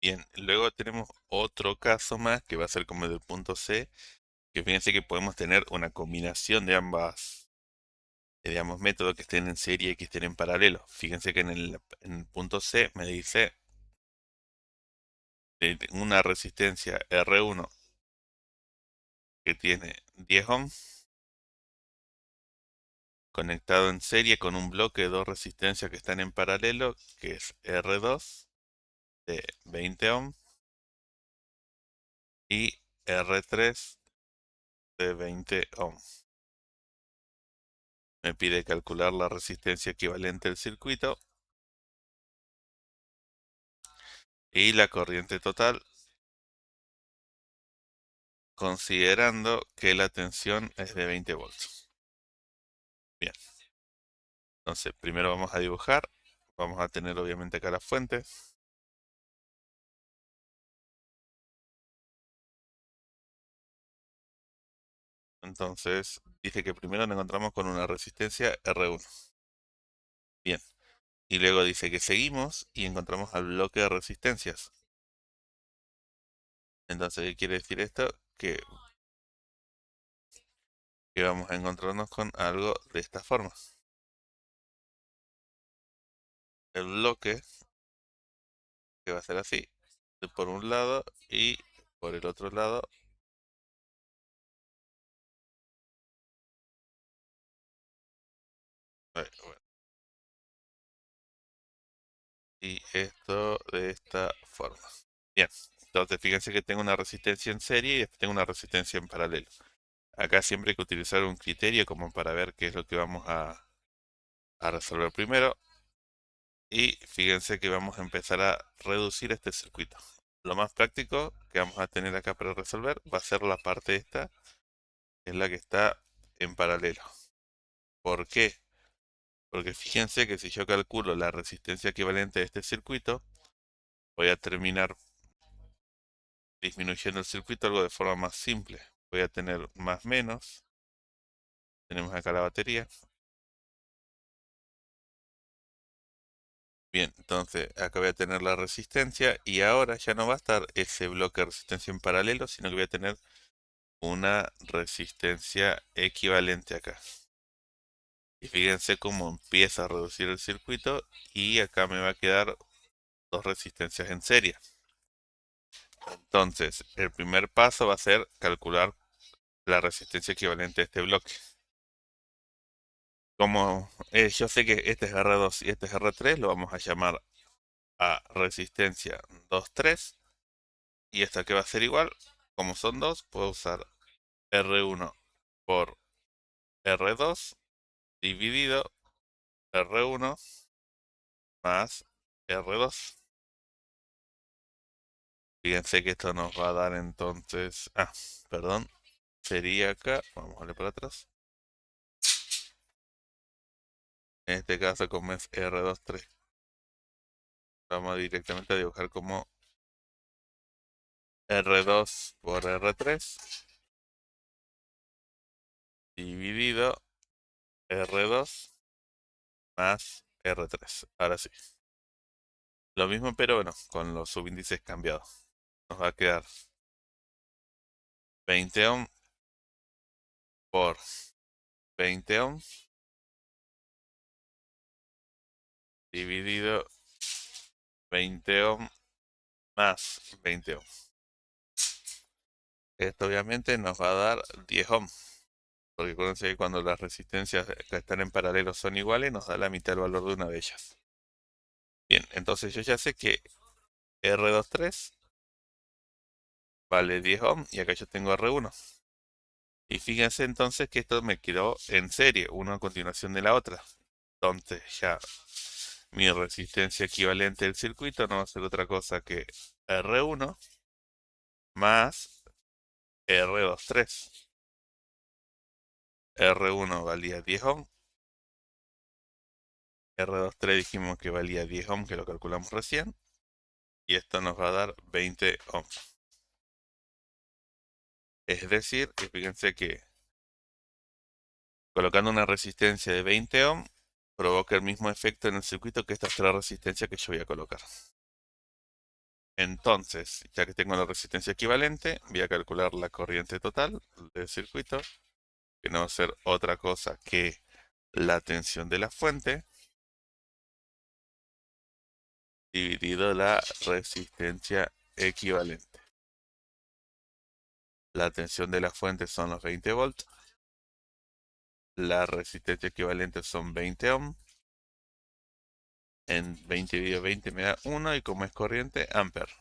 Bien, luego tenemos otro caso más que va a ser como el del punto C, que fíjense que podemos tener una combinación de ambas, digamos, métodos que estén en serie y que estén en paralelo. Fíjense que en el punto C me dice una resistencia R1 que tiene 10 ohms conectado en serie con un bloque de dos resistencias que están en paralelo, que es R2 de 20 ohms y R3 de 20 ohms. Me pide calcular la resistencia equivalente del circuito y la corriente total, considerando que la tensión es de 20 voltios. Bien, entonces primero vamos a dibujar. Vamos a tener obviamente acá la fuente. Entonces dice que primero nos encontramos con una resistencia R1. Bien, y luego dice que seguimos y encontramos al bloque de resistencias. Entonces, ¿qué quiere decir esto? Que vamos a encontrarnos con algo de esta forma. El bloque, que va a ser así, por un lado y por el otro lado. Bueno, y esto de esta forma. Bien, entonces fíjense que tengo una resistencia en serie y después tengo una resistencia en paralelo. Acá siempre hay que utilizar un criterio como para ver qué es lo que vamos a resolver primero. Y fíjense que vamos a empezar a reducir este circuito. Lo más práctico que vamos a tener acá para resolver va a ser la parte esta, que es la que está en paralelo. ¿Por qué? Porque fíjense que si yo calculo la resistencia equivalente de este circuito, voy a terminar disminuyendo el circuito algo de forma más simple. Voy a tener más menos. Tenemos acá la batería. Bien, entonces acá voy a tener la resistencia y ahora ya no va a estar ese bloque de resistencia en paralelo, sino que voy a tener una resistencia equivalente acá. Y fíjense cómo empieza a reducir el circuito y acá me va a quedar dos resistencias en serie. Entonces, el primer paso va a ser calcular la resistencia equivalente a este bloque. Como yo sé que este es R2 y este es R3, lo vamos a llamar a resistencia 2,3. Y esta que va a ser igual, como son dos, puedo usar R1 por R2 dividido R1 más R2. Fíjense que esto nos va a dar entonces... perdón. Sería acá. Vamos a darle para atrás. En este caso, como es R23, vamos directamente a dibujar como R2 por R3 dividido R2 más R3. Ahora sí. Lo mismo, pero bueno, con los subíndices cambiados. Nos va a quedar 20 ohm por 20 ohm dividido 20 ohm más 20 ohm. Esto obviamente nos va a dar 10 ohm. Porque acuérdense que cuando las resistencias que están en paralelo son iguales, nos da la mitad del valor de una de ellas. Bien, entonces yo ya sé que R23 vale 10 ohm y acá yo tengo R1. Y fíjense entonces que esto me quedó en serie, una a continuación de la otra. Entonces ya mi resistencia equivalente del circuito no va a ser otra cosa que R1 más R23. R1 valía 10 ohm, R23 dijimos que valía 10 ohm, que lo calculamos recién, y esto nos va a dar 20 ohms. Es decir, que fíjense que colocando una resistencia de 20 ohm provoca el mismo efecto en el circuito que estas tres resistencias que yo voy a colocar. Entonces, ya que tengo la resistencia equivalente, voy a calcular la corriente total del circuito, que no va a ser otra cosa que la tensión de la fuente dividido la resistencia equivalente. La tensión de la fuente son los 20 volts. La resistencia equivalente son 20 ohm. En 20 dividido 20 me da 1 y como es corriente, ampere.